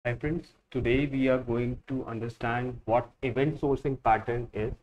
Hi friends, today we are going to understand what event sourcing pattern is.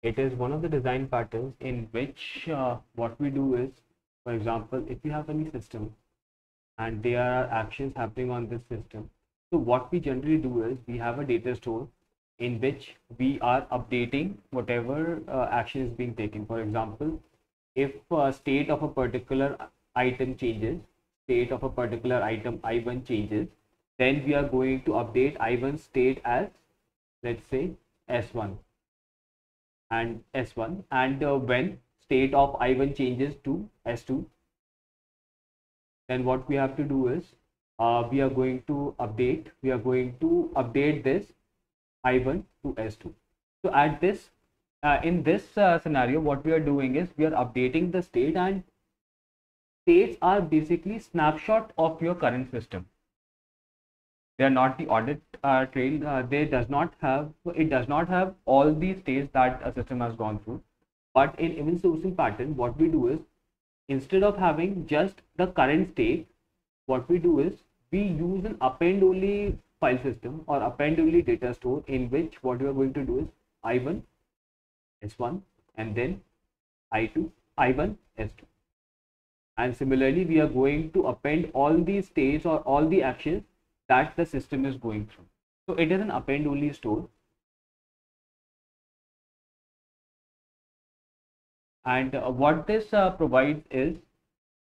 It is one of the design patterns in which what we do is, for example, if you have any system and there are actions happening on this system, so what we generally do is we have a data store in which we are updating whatever action is being taken. For example, if state of a particular item changes, state of a particular item I1 changes, then we are going to update I1 state as, let's say, S1 and S1. And when state of I1 changes to S2, then what we have to do is we are going to update this I1 to S2. So at this in this scenario, what we are doing is we are updating the state, and states are basically snapshot of your current system. They are not the audit trail. It does not have all the states that a system has gone through. But in event sourcing pattern, what we do is instead of having just the current state, what we do is we use an append only file system or append only data store, in which what we are going to do is I1 S1 and then I2 I1 S2. And similarly, we are going to append all the states or all the actions that the system is going through. So it is an append only store. And what this provides is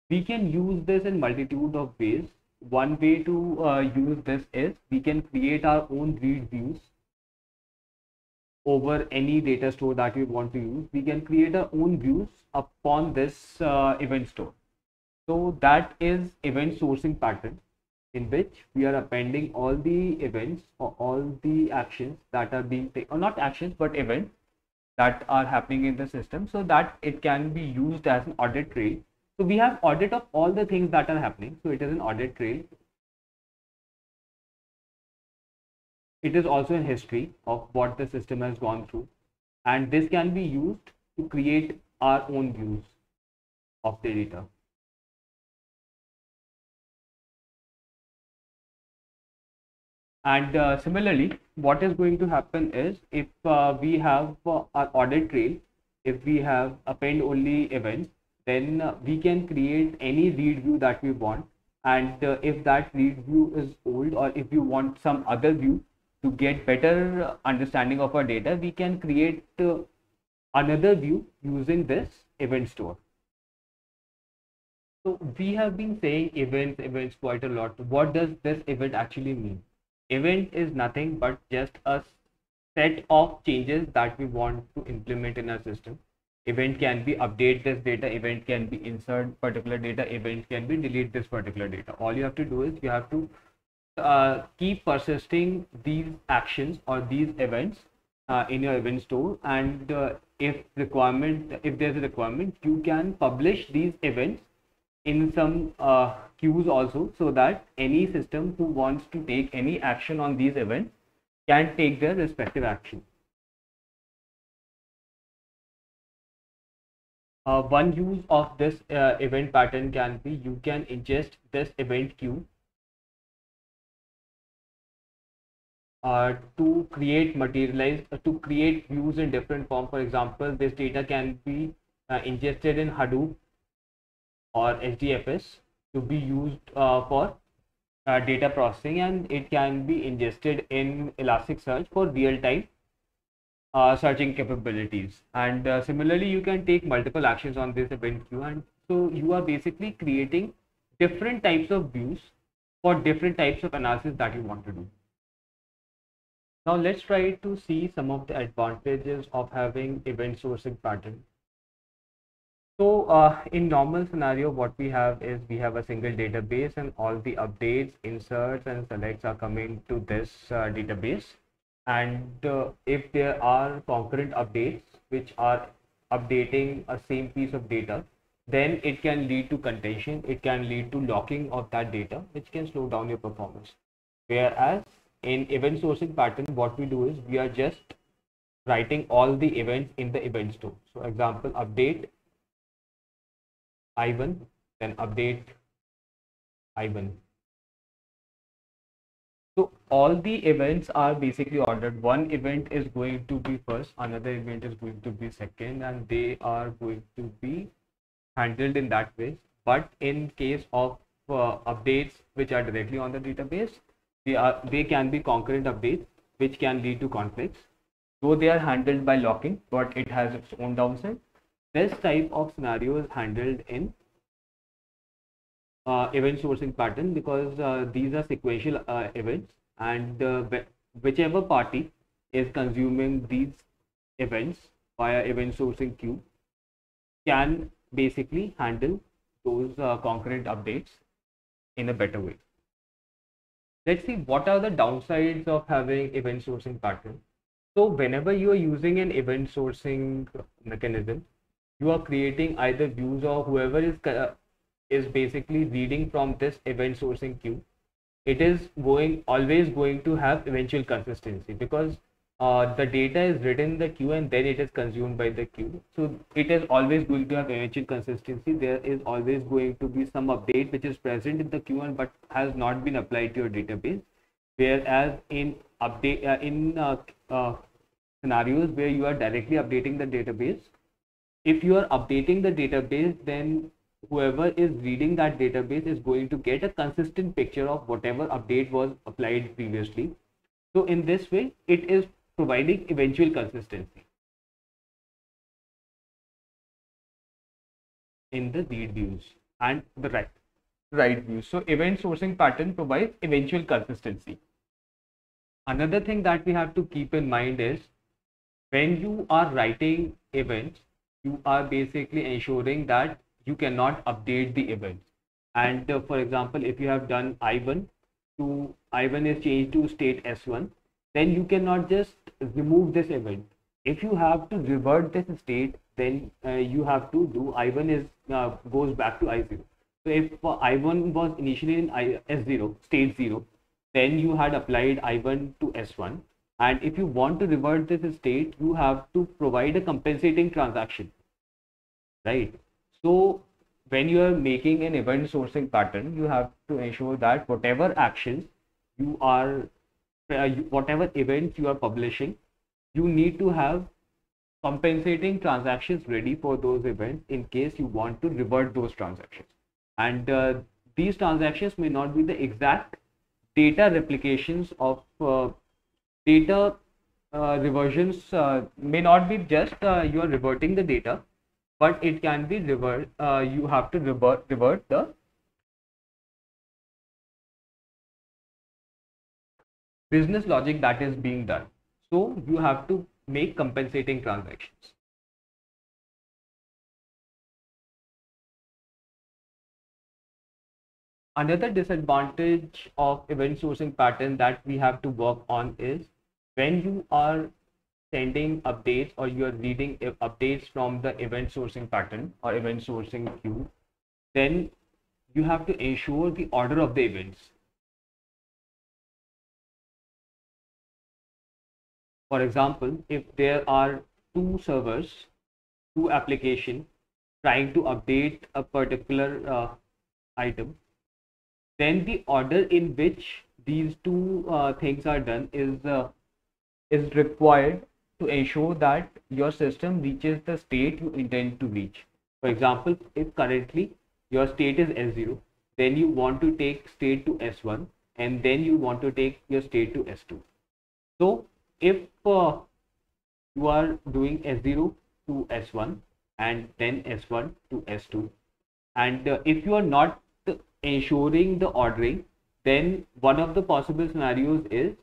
we can use this in multitude of ways. One way to use this is we can create our own read views over any data store that we want to use. We can create our own views upon this event store. So that is event sourcing pattern, in which we are appending all the events or all the actions that are being taken, or not actions but events that are happening in the system, so that it can be used as an audit trail. So we have audit of all the things that are happening. So it is an audit trail. It is also a history of what the system has gone through. And this can be used to create our own views of the data. And similarly, what is going to happen is if we have our audit trail, if we have append only events, then we can create any read view that we want. And if that read view is old, or if you want some other view to get better understanding of our data, we can create another view using this event store. So we have been saying events quite a lot. What does this event actually mean? Event is nothing but just a set of changes that we want to implement in our system. Event can be update this data, event can be insert particular data, event can be delete this particular data. All you have to do is you have to keep persisting these actions or these events in your event store, and if there's a requirement, you can publish these events in some queues also, so that any system who wants to take any action on these events can take their respective action. One use of this event pattern can be you can ingest this event queue to create views in different form. For example, this data can be ingested in Hadoop or HDFS to be used for data processing, and it can be ingested in Elasticsearch for real-time searching capabilities. And similarly, you can take multiple actions on this event queue, and so you are basically creating different types of views for different types of analysis that you want to do. Now let's try to see some of the advantages of having event sourcing pattern. So in normal scenario, what we have is we have a single database, and all the updates, inserts, and selects are coming to this database. And if there are concurrent updates which are updating a same piece of data, then it can lead to contention. It can lead to locking of that data, which can slow down your performance. Whereas in event sourcing pattern, what we do is we are just writing all the events in the event store. So example, update I1, then update I1. So all the events are basically ordered. One event is going to be first, another event is going to be second, and they are going to be handled in that way. But in case of updates which are directly on the database, they can be concurrent updates which can lead to conflicts. Though they are handled by locking, but it has its own downside. This type of scenario is handled in event sourcing pattern, because these are sequential events, and whichever party is consuming these events via event sourcing queue can basically handle those concurrent updates in a better way. Let's see what are the downsides of having event sourcing pattern. So whenever you are using an event sourcing mechanism, you are creating either views, or whoever is basically reading from this event sourcing queue, it is always going to have eventual consistency, because the data is written in the queue and then it is consumed by the queue. So it is always going to have eventual consistency. There is always going to be some update which is present in the queue and but has not been applied to your database. Whereas in scenarios where you are directly updating the database, if you are updating the database, then whoever is reading that database is going to get a consistent picture of whatever update was applied previously. So in this way, it is providing eventual consistency in the read views and the write views. So event sourcing pattern provides eventual consistency. Another thing that we have to keep in mind is when you are writing events, you are basically ensuring that you cannot update the events. And for example, if you have done I1 is changed to state S1, then you cannot just remove this event. If you have to revert this state, then you have to do I1 goes back to I0. So if I1 was initially in S0, state 0, then you had applied I1 to S1. And if you want to revert this state, you have to provide a compensating transaction, right? So when you are making an event sourcing pattern, you have to ensure that whatever actions you are, whatever events you are publishing, you need to have compensating transactions ready for those events in case you want to revert those transactions. And these transactions may not be the exact data replications of data reversions, may not be just you are reverting the data, but it can be revert. You have to revert the business logic that is being done. So you have to make compensating transactions. Another disadvantage of event sourcing pattern that we have to work on is when you are sending updates or you are reading updates from the event sourcing pattern or event sourcing queue, then you have to ensure the order of the events. For example, if there are two servers, two applications trying to update a particular item, then the order in which these two things are done is required to ensure that your system reaches the state you intend to reach. For example, if currently your state is S0, then you want to take state to S1, and then you want to take your state to S2. So if you are doing S0 to S1 and then S1 to S2, and if you are not ensuring the ordering, then one of the possible scenarios is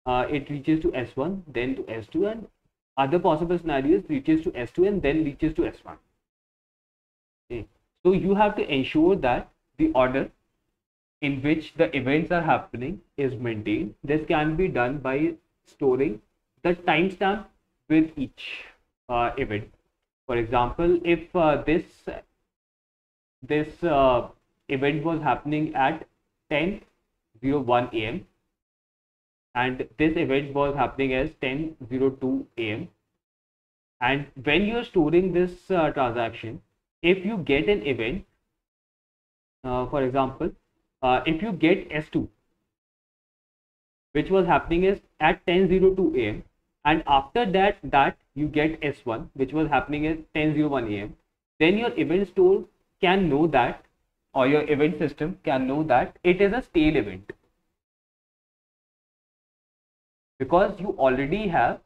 it reaches to S1, then to S2, and other possible scenarios reaches to S2 and then reaches to S1. Okay. So you have to ensure that the order in which the events are happening is maintained. This can be done by storing the timestamp with each event. For example, if this event was happening at 10:01 a.m. and this event was happening as 10:02 a.m. and when you are storing this transaction, if you get an event, for example, if you get S2 which was happening is at 10:02 a.m. and after that you get S1, which was happening is 10:01 a.m. Then your event store can know that, or your event system can know that it is a stale event, because you already have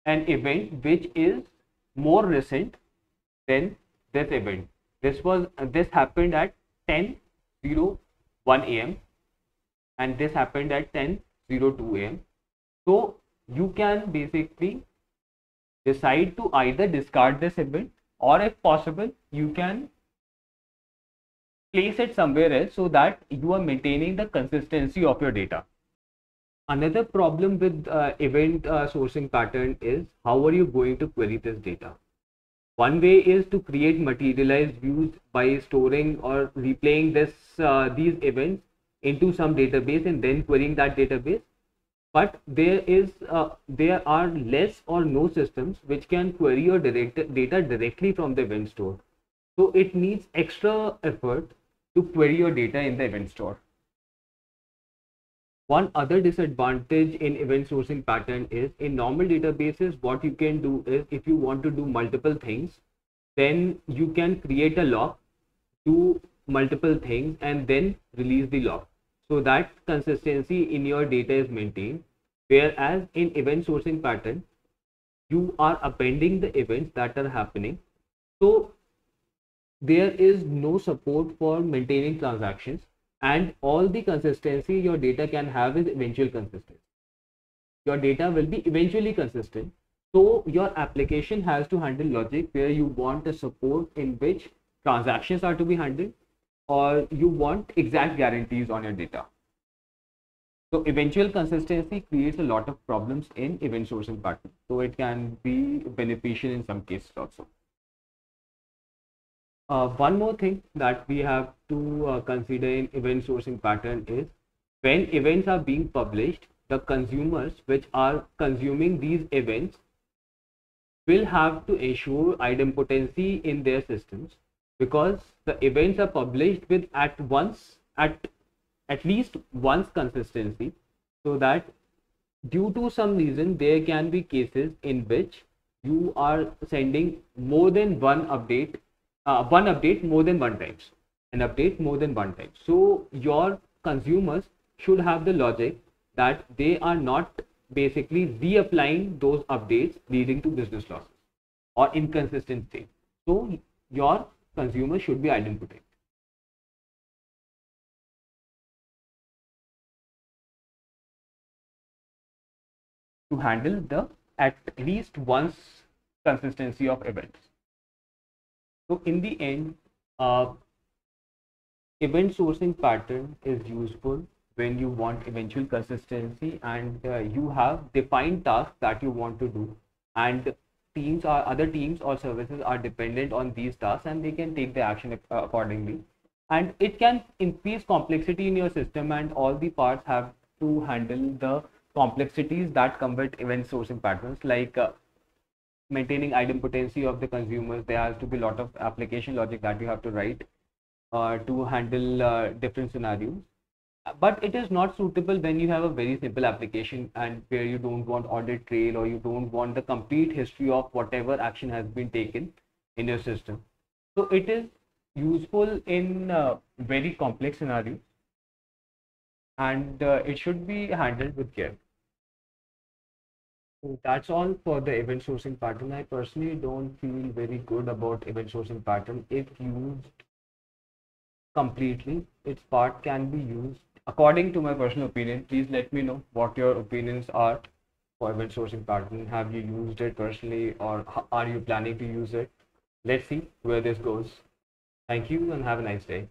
an event which is more recent than this event. This happened at 10:01 a.m. and this happened at 10:02 a.m. So you can basically decide to either discard this event, or if possible you can place it somewhere else so that you are maintaining the consistency of your data. Another problem with event sourcing pattern is how are you going to query this data? One way is to create materialized views by storing or replaying these events into some database and then querying that database. But there are less or no systems which can query your data directly from the event store. So it needs extra effort to query your data in the event store. One other disadvantage in event sourcing pattern is in normal databases, what you can do is if you want to do multiple things, then you can create a lock, do multiple things and then release the lock. So that consistency in your data is maintained. Whereas in event sourcing pattern, you are appending the events that are happening. So there is no support for maintaining transactions, and all the consistency your data can have is eventual consistency. Your data will be eventually consistent. So your application has to handle logic where you want a support in which transactions are to be handled, or you want exact guarantees on your data. So eventual consistency creates a lot of problems in event sourcing pattern. So it can be beneficial in some cases also. One more thing that we have to consider in event sourcing pattern is when events are being published, the consumers which are consuming these events will have to ensure idempotency in their systems, because the events are published with at least once consistency, so that due to some reason there can be cases in which you are sending more than one update more than one times, an update more than one time. So your consumers should have the logic that they are not basically reapplying those updates leading to business losses or inconsistent state. So your consumers should be idempotent. To handle the at least once consistency of events. So in the end, event sourcing pattern is useful when you want eventual consistency and you have defined tasks that you want to do, and other teams or services are dependent on these tasks and they can take the action accordingly. And it can increase complexity in your system, and all the parts have to handle the complexities that come with event sourcing patterns, like maintaining idempotency of the consumers. There has to be a lot of application logic that you have to write to handle different scenarios. But it is not suitable when you have a very simple application and where you don't want audit trail, or you don't want the complete history of whatever action has been taken in your system. So it is useful in very complex scenarios, and it should be handled with care. So that's all for the event sourcing pattern. I personally don't feel very good about event sourcing pattern. If used completely, its part can be used according to my personal opinion. Please let me know what your opinions are for event sourcing pattern. Have you used it personally, or are you planning to use it? Let's see where this goes. Thank you and have a nice day.